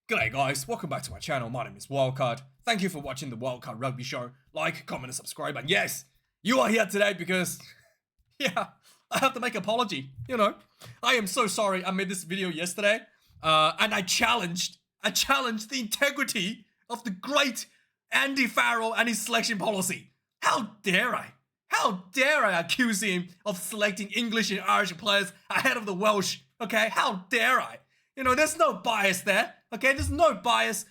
G'day guys, welcome back to my channel. My name is Wildkard. Thank you for watching the Wildkard Rugby Show. Like, comment, and subscribe. And yes, you are here today because, yeah, I have to make an apology. I am so sorry. I made this video yesterday, and I challenged the integrity of the great Andy Farrell and his selection policy. How dare I? How dare I accuse him of selecting English and Irish players ahead of the Welsh? Okay, how dare I? There's no bias there. Okay, there's no bias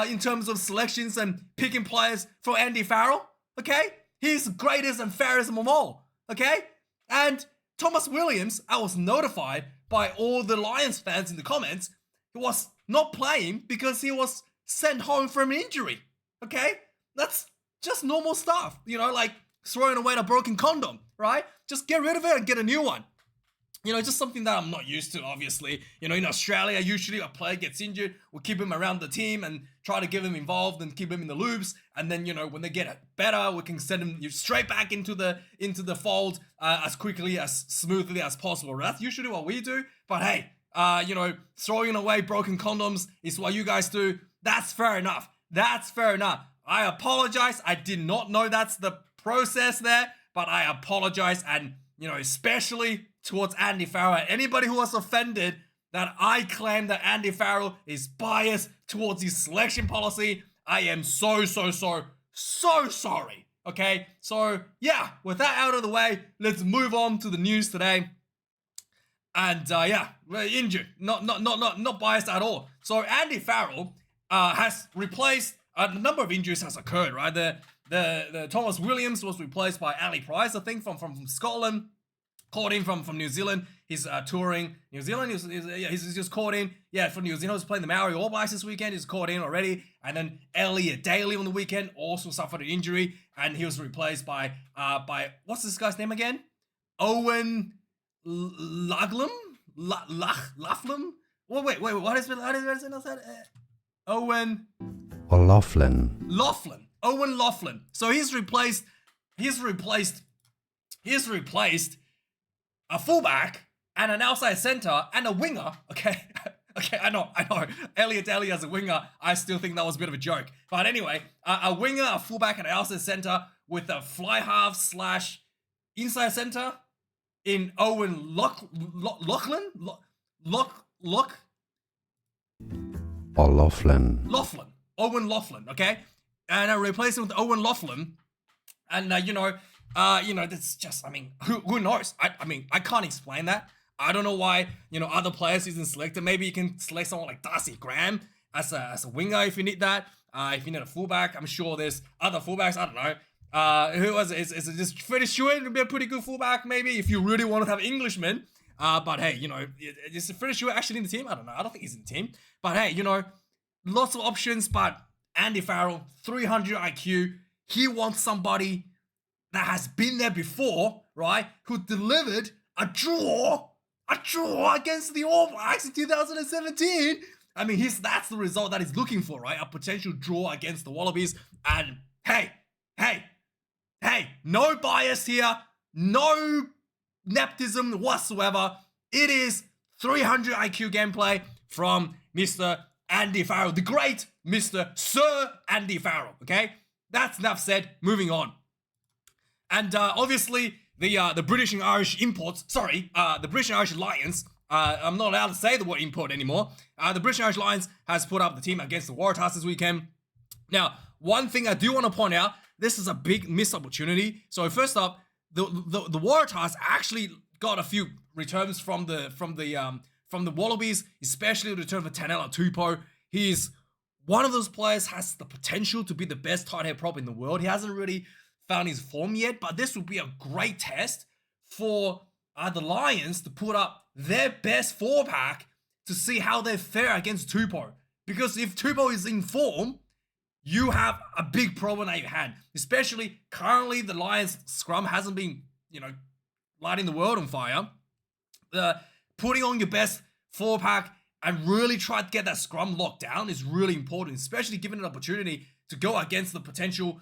in terms of selections and picking players for Andy Farrell. Okay, he's the greatest and fairest of them all. Okay, and Thomas Williams, I was notified by all the Lions fans in the comments, he was not playing because he was sent home from an injury. Okay, that's just normal stuff. Like throwing away a broken condom, right? Just get rid of it and get a new one. Just something that I'm not used to, obviously. In Australia, usually a player gets injured, we'll keep him around the team and try to get him involved and keep him in the loops. And then, when they get better, we can send him straight back into the fold as quickly, as smoothly as possible. That's usually what we do. But hey, throwing away broken condoms is what you guys do. That's fair enough. That's fair enough. I apologize. I did not know that's the process there, but I apologize. And, especially towards Andy Farrell. Anybody who was offended that I claim that Andy Farrell is biased towards his selection policy, I am so sorry. Okay, so yeah, with that out of the way, let's move on to the news today. And yeah, we're injured, not biased at all. So Andy Farrell has replaced a number of injuries has occurred, right? The Thomas Williams was replaced by Ali Price, I think, from Scotland. Called in from New Zealand. He's touring New Zealand. He's just called in. Yeah, from New Zealand. He's playing the Maori All Blacks this weekend. He's called in already. And then Elliot Daly on the weekend also suffered an injury, and he was replaced by what's this guy's name again? Owen Laughlin. Well, wait. What is it? Owen Laughlin. Owen Laughlin. So he's replaced a fullback and an outside center and a winger. Okay, I know. Elliot Daly as a winger, I still think that was a bit of a joke. But anyway, a winger, a fullback, and an outside center with a fly half / inside center in Owen Laughlin. Owen Laughlin. Okay, and I replaced him with Owen Laughlin, and that's just, who knows? I can't explain that. I don't know why, other players isn't selected. Maybe you can select someone like Darcy Graham as a winger if you need that. If you need a fullback, I'm sure there's other fullbacks. I don't know. Who was it? Is it just Freddie Stewart? It'd be a pretty good fullback, maybe, if you really want to have Englishmen. But hey, is Freddie Stewart actually in the team? I don't know. I don't think he's in the team. But hey, lots of options. But Andy Farrell, 300 IQ. He wants somebody that has been there before, right? Who delivered a draw against the All Blacks in 2017. That's the result that he's looking for, right? A potential draw against the Wallabies. And hey, no bias here, no nepotism whatsoever. It is 300 IQ gameplay from Mr. Andy Farrell, the great Mr. Sir Andy Farrell, okay? That's enough said, moving on. And obviously, the British and Irish imports, the British and Irish Lions, I'm not allowed to say the word import anymore. The British and Irish Lions has put up the team against the Waratahs this weekend. Now, one thing I do want to point out, this is a big missed opportunity. So first up, the Waratahs actually got a few returns from the Wallabies, especially the return for Tanela Tupou. He's one of those players, has the potential to be the best tight head prop in the world. He hasn't really found his form yet, but this would be a great test for the Lions to put up their best 4-pack to see how they fare against Tupou. Because if Tupou is in form, you have a big problem at your hand. Especially currently, the Lions scrum hasn't been, lighting the world on fire. Putting on your best 4-pack and really try to get that scrum locked down is really important, especially given an opportunity to go against the potential.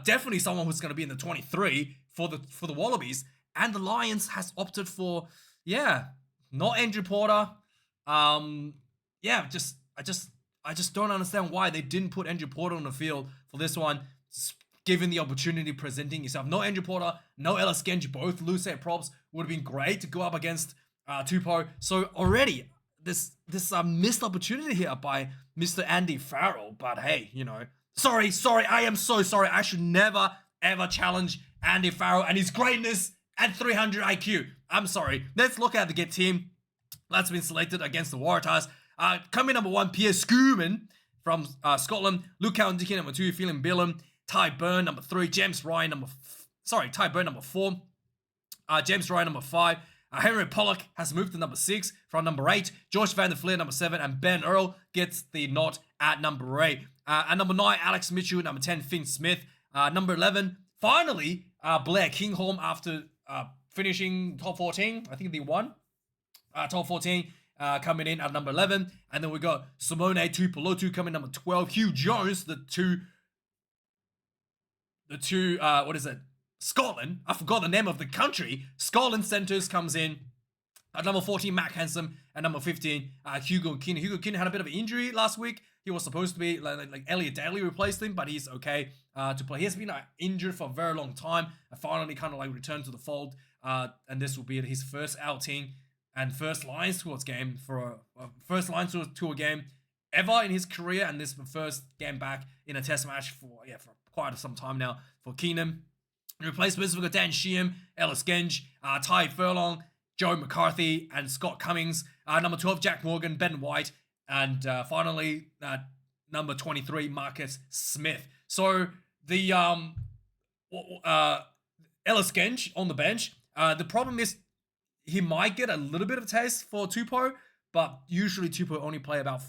Definitely someone who's going to be in the 23 for the Wallabies, and the Lions has opted for not Andrew Porter. I I just don't understand why they didn't put Andrew Porter on the field for this one, given the opportunity presenting yourself. No Andrew Porter, no Ellis Genji, both loose head props would have been great to go up against Tupou. So already, this missed opportunity here by Mr. Andy Farrell. But hey, sorry, I am so sorry. I should never, ever challenge Andy Farrell and his greatness at 300 IQ. I'm sorry. Let's look at the Get team that's been selected against the Waratahs. Coming number 1, Pierre Schoeman from Scotland. Luke Cowan-Dickie, number 2, Phelan Billum. Ty Byrne, number 3. James Ryan, Ty Byrne, number 4. James Ryan, number 5. Henry Pollock has moved to number 6 from number 8. George Van der Fleer, number 7. And Ben Earl gets the nod at number 8. At number 9, Alex Mitchell. Number 10, Finn Smith. Number 11, finally, Blair Kinghorn after finishing top 14. I think they won. Top 14 coming in at number 11. And then we got Simone Tuipulotu coming number 12. Hugh Jones, the two, what is it? Scotland. I forgot the name of the country. Scotland centers comes in at number 14, Matt Hanson. At number 15, Hugo Keenan. Hugo Keenan had a bit of an injury last week. He was supposed to be, like Elliot Daly replaced him, but he's okay to play. He has been injured for a very long time and finally kind of returned to the fold. And this will be his first outing and first lines towards game for first lines to a game ever in his career. And this is the first game back in a test match for quite some time now for Keenan. In replacements, we've got Dan Sheehan, Ellis Genge, Ty Furlong, Joe McCarthy, and Scott Cummings. Number 12, Jack Morgan, Ben White, and finally, number 23, Marcus Smith. So the Ellis Genge on the bench. The problem is he might get a little bit of taste for Tupou, but usually Tupou only play about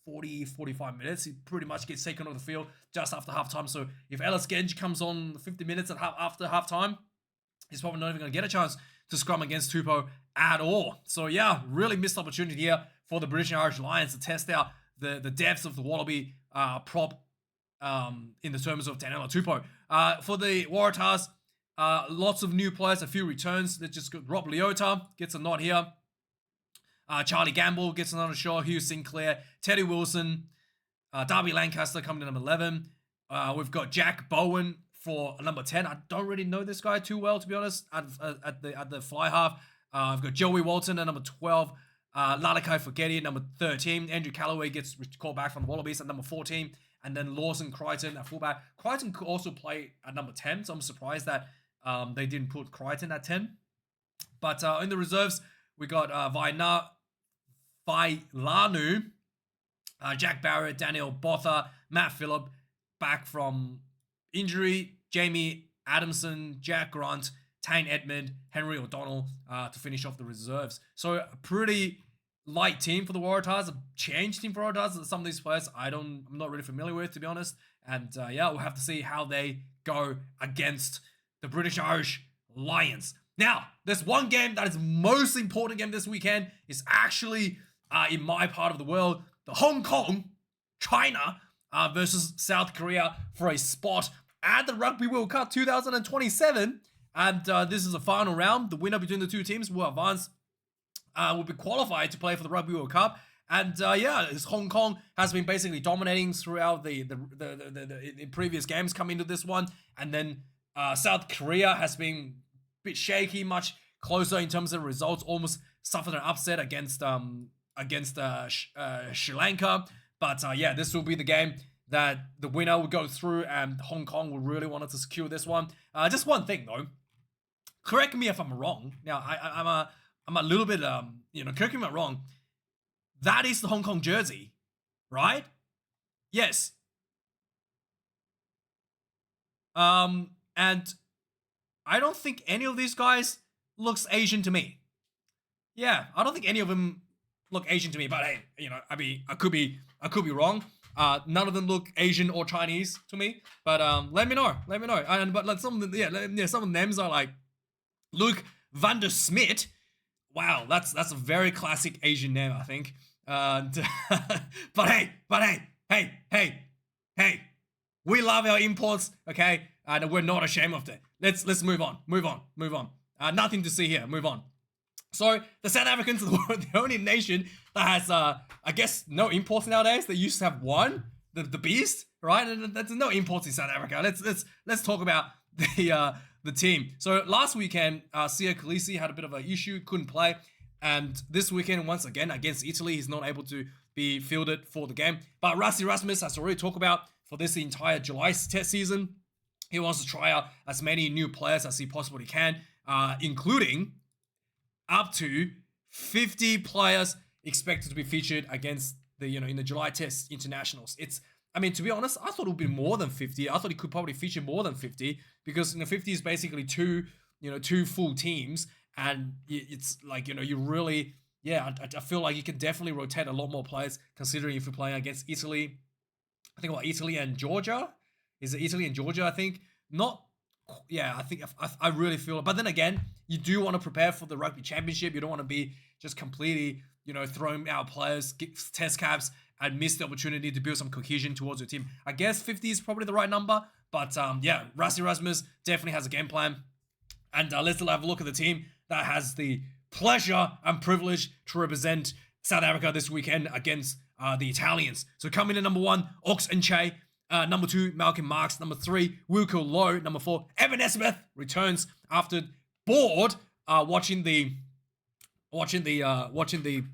45 minutes. He pretty much gets taken off the field just after halftime. So if Ellis Genge comes on 50 minutes after halftime, he's probably not even going to get a chance to scrum against Tupou at all. So yeah, really missed opportunity here for the British and Irish Lions to test out the depths of the Wallaby prop in the terms of Danilo Tupou. For the Waratahs, lots of new players, a few returns. Let's just go. Rob Leota gets a nod here. Charlie Gamble gets another shot. Hugh Sinclair, Teddy Wilson, Darby Lancaster coming to number 11. We've got Jack Bowen for number 10. I don't really know this guy too well, to be honest, at the fly half. I've got Joey Walton at number 12. Lalakai Forgetti at number 13. Andrew Callaway gets called back from the Wallabies at number 14. And then Lawson Crichton at fullback. Crichton could also play at number 10, so I'm surprised that they didn't put Crichton at 10. But in the reserves, we got Vailanu, Jack Barrett, Daniel Botha, Matt Phillip back from injury, Jamie Adamson, Jack Grant, Tane Edmund, Henry O'Donnell to finish off the reserves. So a pretty light team for the Waratahs, a changed team for Waratahs. Some of these players I'm not really familiar with, to be honest. And yeah, we'll have to see how they go against the British Irish Lions. Now, there's one game that is the most important game this weekend. It's actually in my part of the world, the Hong Kong, China versus South Korea for a spot at the Rugby World Cup 2027. And this is a final round. The winner between the two teams will advance, will be qualified to play for the Rugby World Cup. And yeah, Hong Kong has been basically dominating throughout the previous games coming into this one. And then South Korea has been a bit shaky, much closer in terms of results, almost suffered an upset against Sri Lanka. But yeah, this will be the game that the winner will go through, and Hong Kong will really want to secure this one. Just one thing though, correct me if I'm wrong. Now I'm a little bit correct me if I'm wrong. That is the Hong Kong jersey, right? Yes. And I don't think any of these guys looks Asian to me. Yeah, I don't think any of them look Asian to me. But hey, I could be wrong. None of them look Asian or Chinese to me. But let me know. But like some of the some of the names are like Luke van der Smit. Wow, that's a very classic Asian name, I think. But hey, we love our imports, okay? And we're not ashamed of it. Let's move on. Nothing to see here. Move on. So the South Africans are the only nation that has, I guess, no imports nowadays. They used to have one, the Beast, right? And there's no imports in South Africa. Let's talk about the team. So last weekend, Sia Khaleesi had a bit of an issue, couldn't play, and this weekend once again against Italy, he's not able to be fielded for the game. But Rassie Erasmus has already talked about for this entire July test season, he wants to try out as many new players as he possibly can, including up to 50 players expected to be featured against the, in the July Test internationals. I mean, to be honest, I thought it would be more than 50. I thought he could probably feature more than 50 because 50 is basically two full teams, and it's like, you really, I feel like you can definitely rotate a lot more players considering if you're playing against Italy. I think about Italy and Georgia. Is it Italy and Georgia? I think not. Yeah, I think I really feel it. But then again, you do want to prepare for the Rugby Championship. You don't want to be just completely, throwing out players, get test caps, and miss the opportunity to build some cohesion towards your team. I guess 50 is probably the right number. But Rassie Erasmus definitely has a game plan. And let's have a look at the team that has the pleasure and privilege to represent South Africa this weekend against the Italians. So coming in number 1, Ox Nche. Number 2, Malcolm Marx. Number 3, Wilco Lowe. Number 4, Evan Nesmith returns after bored watching the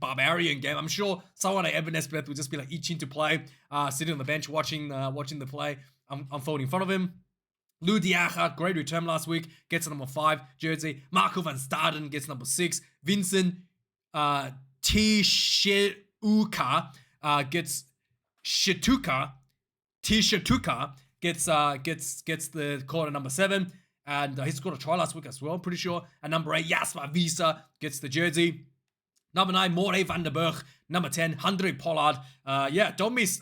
Barbarian game. I'm sure someone like Evan Nesmith would just be like itching to play, sitting on the bench watching the play unfold in front of him. Lou Diacha, great return last week, gets a number 5 jersey. Marco van Staden gets number 6. Vincent Tisheuka gets Shituka. Tishatuka gets the call at number 7, and he scored a try last week as well, I'm pretty sure. And number 8, Jasper Visa gets the jersey. Number 9, Morey van der Berg. Number 10, Hendrik Pollard. Don't miss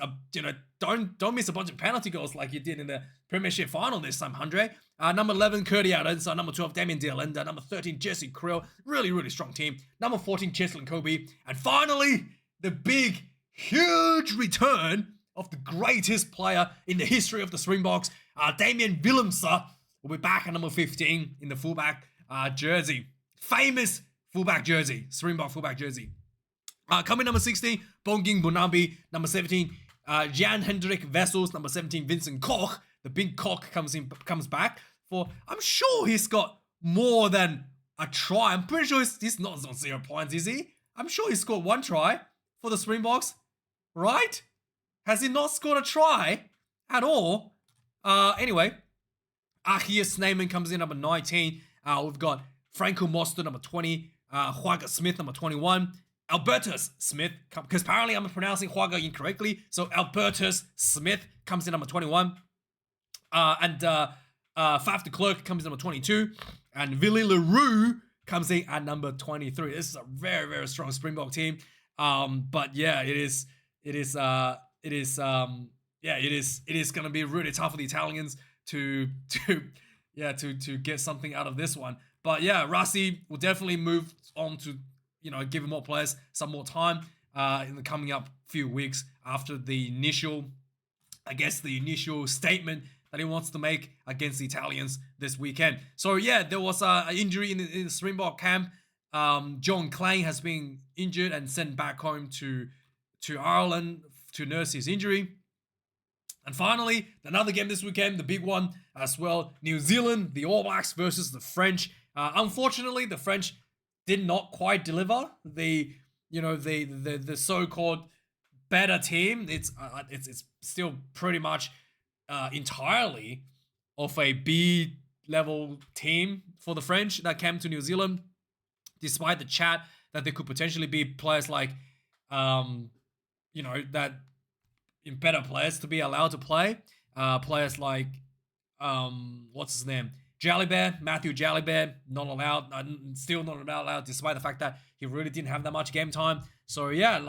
don't miss a bunch of penalty goals like you did in the Premiership final this time, Hendrik. Number 11, Curdy Adams. Number 12, Damien De Allende. Number 13, Jesse Krill. Really, really strong team. Number 14, Cheslin Kobe. And finally, the big, huge return of the greatest player in the history of the Springboks, Damian Willemse, will be back at number 15 in the fullback jersey. Famous fullback jersey, Springbok fullback jersey. Coming number 16, Bonging Bonambi. Number 17, Jan-Hendrik Wessels. Number 17, Vincent Koch. The big Koch comes back for, I'm sure he's got more than a try. I'm pretty sure he's not on 0 points, is he? I'm sure he scored 1 try for the Springboks, right? Has he not scored a try at all? Anyway, Achias Snyman comes in number 19. We've got Franco Moster, number 20. Huaga Smith, number 21. Albertus Smith, because apparently I'm pronouncing Huaga incorrectly. So Albertus Smith comes in number 21. And Faf de Klerk comes in number 22. And Willie LaRue comes in at number 23. This is a very, very strong Springbok team. But yeah, it is going to be really tough for the Italians to get something out of this one. But yeah, Rassie will definitely move on to, give more players some more time in the coming up few weeks after the initial statement that he wants to make against the Italians this weekend. So yeah, there was an injury in the Springbok camp. John Clang has been injured and sent back home to Ireland to nurse his injury. And finally, another game this weekend, the big one as well. New Zealand, the All Blacks versus the French. Unfortunately, the French did not quite deliver. The so-called better team. It's still pretty much entirely of a B level team for the French that came to New Zealand, despite the chat that there could potentially be players like that in better players to be allowed to play. Players like, what's his name? Matthew Jalibert, not allowed, still not allowed, despite the fact that he really didn't have that much game time. So yeah,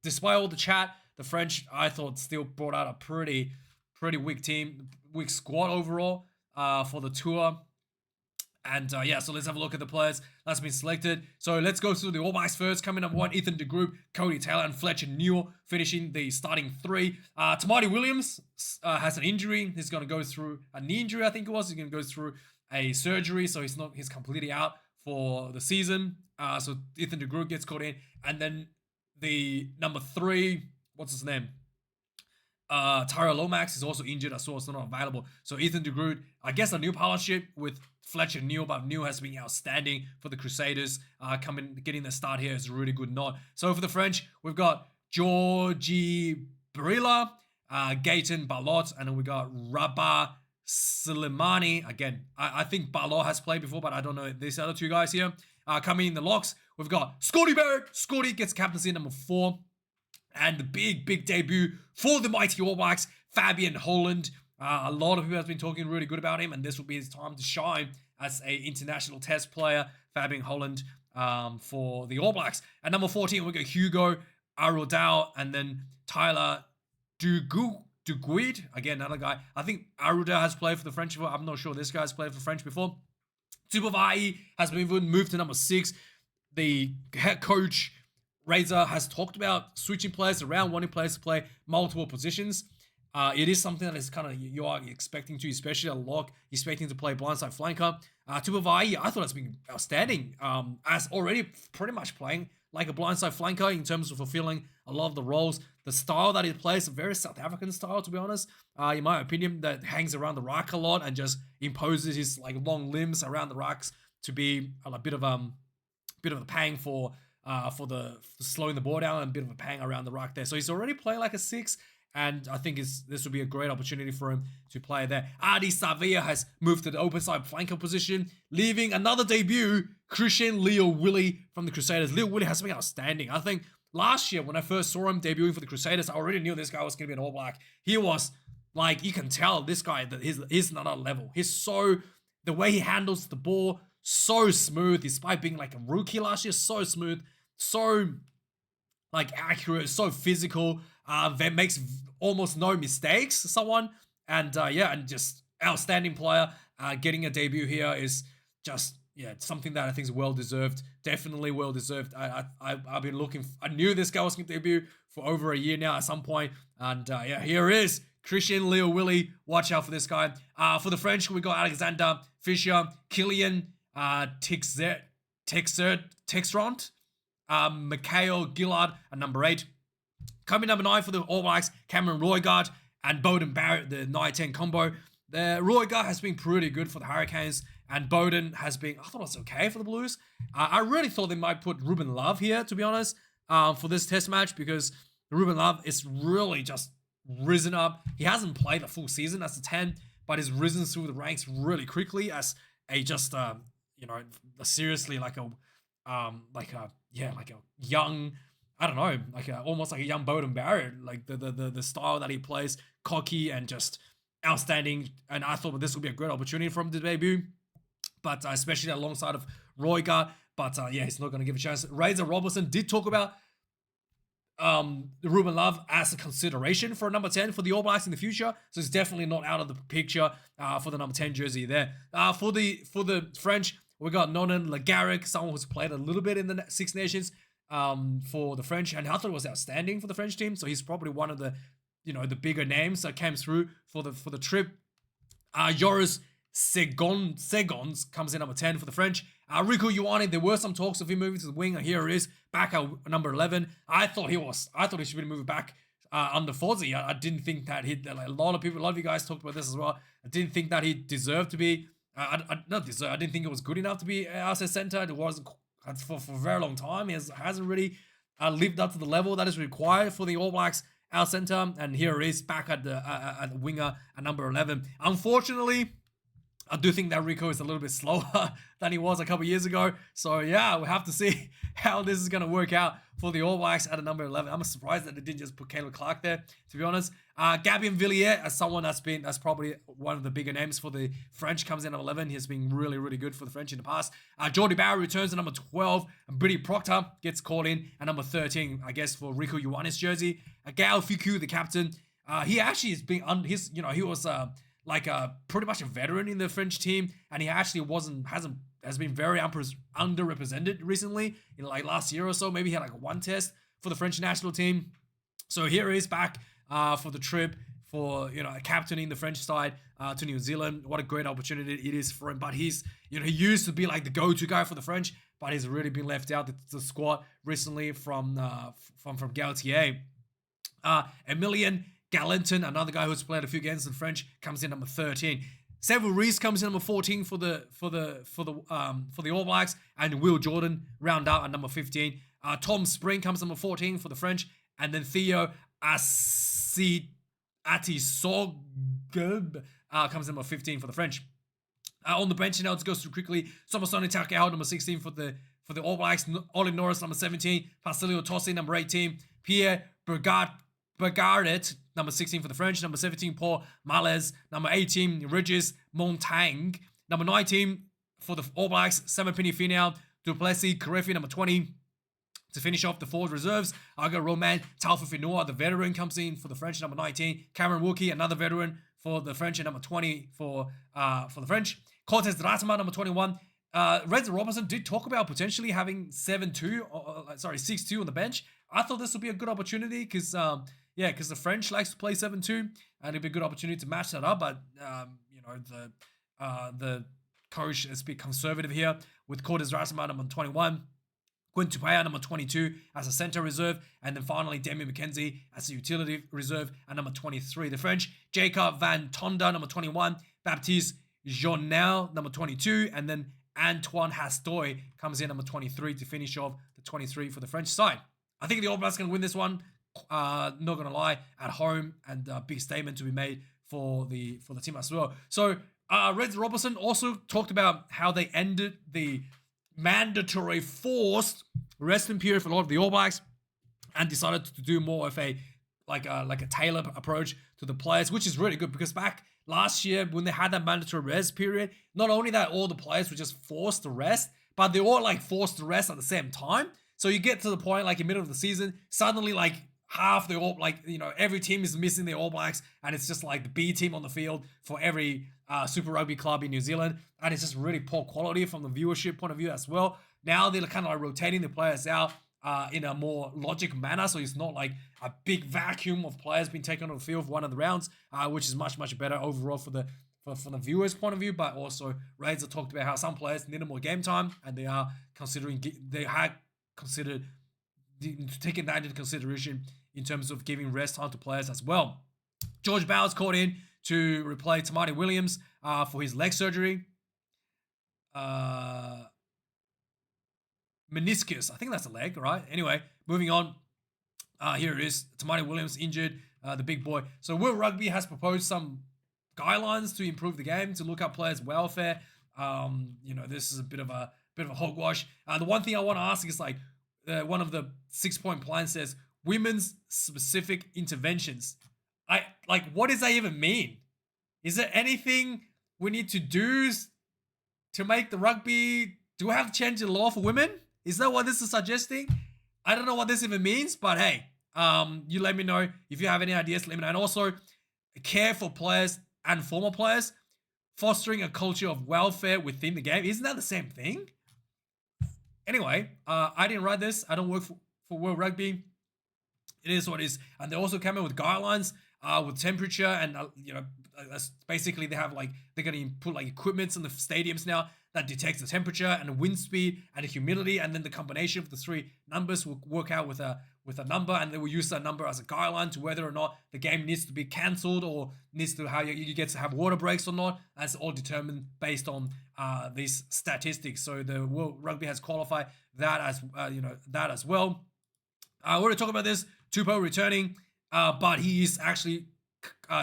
despite all the chat, the French, I thought, still brought out a pretty weak team, weak squad overall for the tour. And so let's have a look at the players that's been selected. So let's go through the All Blacks first. Coming up 1, Ethan de Groot, Cody Taylor, and Fletcher Newell finishing the starting 3. Tamati Williams has an injury. He's going to go through a knee injury, I think it was. He's going to go through a surgery, so he's completely out for the season. So Ethan de Groot gets called in, and then the number 3, what's his name? Tyra Lomax is also injured as well, so not available. So Ethan de Groot, I guess a new partnership with Fletcher Neal, but Neal has been outstanding for the Crusaders. Getting the start here is a really good nod. So for the French, we've got Georgie Barilla, Gaëtan Balot, and then we got Rabah Slimani. Again, I think Balot has played before, but I don't know these other 2 guys here. Coming in the locks, we've got Scotty Barrett. Scotty gets captaincy number 4. And the big debut for the mighty All Blacks, Fabian Holland. A lot of people have been talking really good about him, and this will be his time to shine as an international test player, Fabian Holland, for the All Blacks. At number 14, we got Hugo Arudao, and then Tyler Duguid. Again, another guy. I think Arudao has played for the French before. I'm not sure this guy's played for the French before. Tupavai has been moved to number 6. The head coach, Razor, has talked about switching players around, wanting players to play multiple positions. It is something that is kind of you are expecting to, especially a lock, expecting to play blindside flanker. Tupavai, I thought it's been outstanding, as already pretty much playing like a blindside flanker in terms of fulfilling a lot of the roles. The style that he plays, a very South African style, to be honest, in my opinion, that hangs around the ruck a lot and just imposes his like long limbs around the rucks to be a bit of a pang for the slowing the ball down and a bit of a pang around the ruck there. So he's already playing like a 6, and I think this will be a great opportunity for him to play there. Adi Savia has moved to the open side flanker position, leaving another debut, Christian Leo Willie from the Crusaders. Leo Willie has been outstanding. I think last year when I first saw him debuting for the Crusaders, I already knew this guy was going to be an All Black. He was like, you can tell this guy that he's another level. The way he handles the ball, so smooth, despite being like a rookie last year, so smooth, so like accurate, so physical, that makes almost no mistakes, and just outstanding player. Getting a debut here is just, something that I think is well-deserved, definitely well-deserved. I've been looking, I knew this guy was going to debut for over a year now at some point, and here is Christian Leo Willie. Watch out for this guy. For the French, we got Alexander Fischer, Killian Texrand, Mikhail Gillard at number 8. Coming number 9 for the All Blacks, Cameron Roygard and Bowden Barrett, the 9-10 combo. The Roygard has been pretty good for the Hurricanes, and Bowden has been, I thought it was okay for the Blues. I really thought they might put Ruben Love here, to be honest, for this test match, because Ruben Love is really just risen up. He hasn't played a full season as a 10, but he's risen through the ranks really quickly as a just seriously like a young, I don't know, almost like a young Bowden Barrett, like the style that he plays, cocky and just outstanding. And I thought this would be a great opportunity for him to debut, but especially alongside of Roygard. But he's not going to give a chance. Razor Robertson did talk about Ruben Love as a consideration for a number 10 for the All Blacks in the future, so it's definitely not out of the picture for the number 10 jersey there. For the French, we got Nonan Lagaric, someone who's played a little bit in the Six Nations for the French, and I thought it was outstanding for the French team. So he's probably one of the the bigger names that came through for the trip. Joris Segons comes in number 10 for the French. Rico Ioane, there were some talks of him moving to the wing, and here it is, back at number 11. I thought he should be moving back under Fozzie. I didn't think that a lot of you guys talked about this as well. I didn't think that he deserved to be, I didn't think it was good enough to be outside center. It wasn't for a very long time. He hasn't really lived up to the level that is required for the All Blacks out center, and here it is, back at the winger at number 11. Unfortunately, I do think that Rico is a little bit slower than he was a couple years ago. So yeah, we'll have to see how this is going to work out for the All Blacks at a number 11. I'm surprised that they didn't just put Caleb Clark there, to be honest. Gabien Villiers, as someone that's probably one of the bigger names for the French, comes in at 11. He has been really, really good for the French in the past. Jordy Barry returns to number 12. And Bridie Proctor gets called in at number 13, I guess, for Rico Ioane's jersey. Gael Fiku, the captain, he actually has been he was pretty much a veteran in the French team, and he actually has been very underrepresented recently. In like last year or so, maybe he had like one test for the French national team. So here he is back for the trip for captaining the French side to New Zealand. What a great opportunity it is for him. But he's, he used to be like the go-to guy for the French, but he's really been left out the squad recently from Gaultier. Emilien Galenton, another guy who's played a few games in French, comes in number 13. Seville Reese comes in number 14 for the All Blacks, and Will Jordan round out at number 15. Tom Spring comes number 14 for the French, and then Theo Atisogub comes number 15 for the French. On the bench now, let's go through quickly. Somasoni Takao, number 16 for the All Blacks. Ollie Norris, number 17. Pasilio Tossi, number 18. Pierre Bergaret, number 16 for the French. Number 17, Paul Malez. Number 18, Regis Montaigne. Number 19 for the All Blacks, Simon Pinifiniao, Duplessis Karefi, number 20. To finish off the forward reserves, I got Romain Taufifinoa, the veteran, comes in for the French, number 19. Cameron Wookie, another veteran for the French, and number 20 for the French. Cortez Ratama, number 21. Reds Robertson did talk about potentially having 6-2 on the bench. I thought this would be a good opportunity because the French likes to play 7-2, and it'd be a good opportunity to match that up. But the coach is a bit conservative here with Cortez Ratama, number 21. Quinn Tupaya, number 22, as a centre reserve. And then finally, Damien McKenzie as a utility reserve at number 23. The French, Jacob Van Tonda, number 21. Baptiste Jonel, number 22. And then Antoine Hastoy comes in number 23 to finish off the 23 for the French side. I think the All Blacks can win this one. Not going to lie, at home. And a big statement to be made for the team as well. So, Reds Robertson also talked about how they ended the mandatory forced resting period for a lot of the All Blacks and decided to do more of a tailored approach to the players, which is really good because back last year when they had that mandatory rest period, not only that all the players were just forced to rest, but they all forced to rest at the same time. So you get to the point in the middle of the season, suddenly half the All every team is missing their All Blacks, and it's just the B team on the field for every Super Rugby club in New Zealand, and it's just really poor quality from the viewership point of view as well. Now they're kind of rotating the players out in a more logic manner, so it's not a big vacuum of players being taken on the field for one of the rounds, which is much better overall for the viewers' point of view. But also, Raids have talked about how some players need more game time, and they had considered taking that into consideration in terms of giving rest time to players as well. George Bowers called in to replace Tamati Williams for his leg surgery. Meniscus, I think that's a leg, right? Anyway, moving on. Here it is. Tamati Williams injured, the big boy. So World Rugby has proposed some guidelines to improve the game, to look up players' welfare. This is a bit of a hogwash. The one thing I want to ask is one of the 6-point plans says women's specific interventions. What does that even mean? Is there anything we need to do to make the rugby? Do we have to change the law for women? Is that what this is suggesting? I don't know what this even means, but hey, you let me know if you have any ideas. Let me know. And also, care for players and former players, fostering a culture of welfare within the game. Isn't that the same thing? Anyway, I didn't write this. I don't work for World Rugby. It is what it is. And they also came in with guidelines with temperature and, basically they have they're going to put equipments in the stadiums now that detects the temperature and the wind speed and the humidity. And then the combination of the three numbers will work out with a number, and they will use that number as a guideline to whether or not the game needs to be cancelled or needs to how you get to have water breaks or not. That's all determined based on these statistics. So the World Rugby has qualified that as well. We're going to talk about this. Tupou returning, but he is actually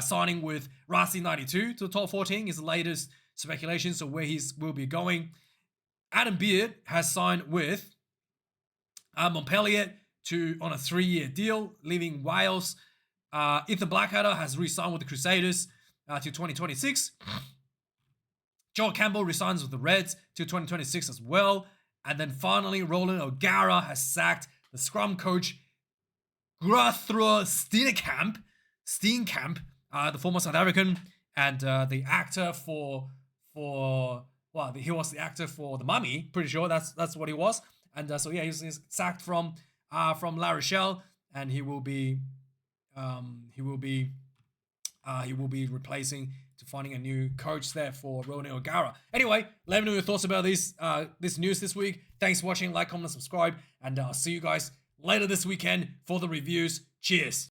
signing with Racing 92 to the top 14 is the latest speculation. So where he will be going. Adam Beard has signed with Montpellier on a 3-year deal, leaving Wales. Ethan Blackadder has re-signed with the Crusaders to 2026. Joel Campbell resigns with the Reds to 2026 as well. And then finally, Roland O'Gara has sacked the scrum coach Guthrie Steenkamp, the former South African, and the actor he was the actor for The Mummy, pretty sure that's what he was. And he's sacked from La Rochelle, and he will be replacing to finding a new coach there for Ronnie O'Gara. Anyway, let me know your thoughts about this news this week. Thanks for watching. Like, comment, and subscribe. And I'll see you guys later this weekend for the reviews. Cheers.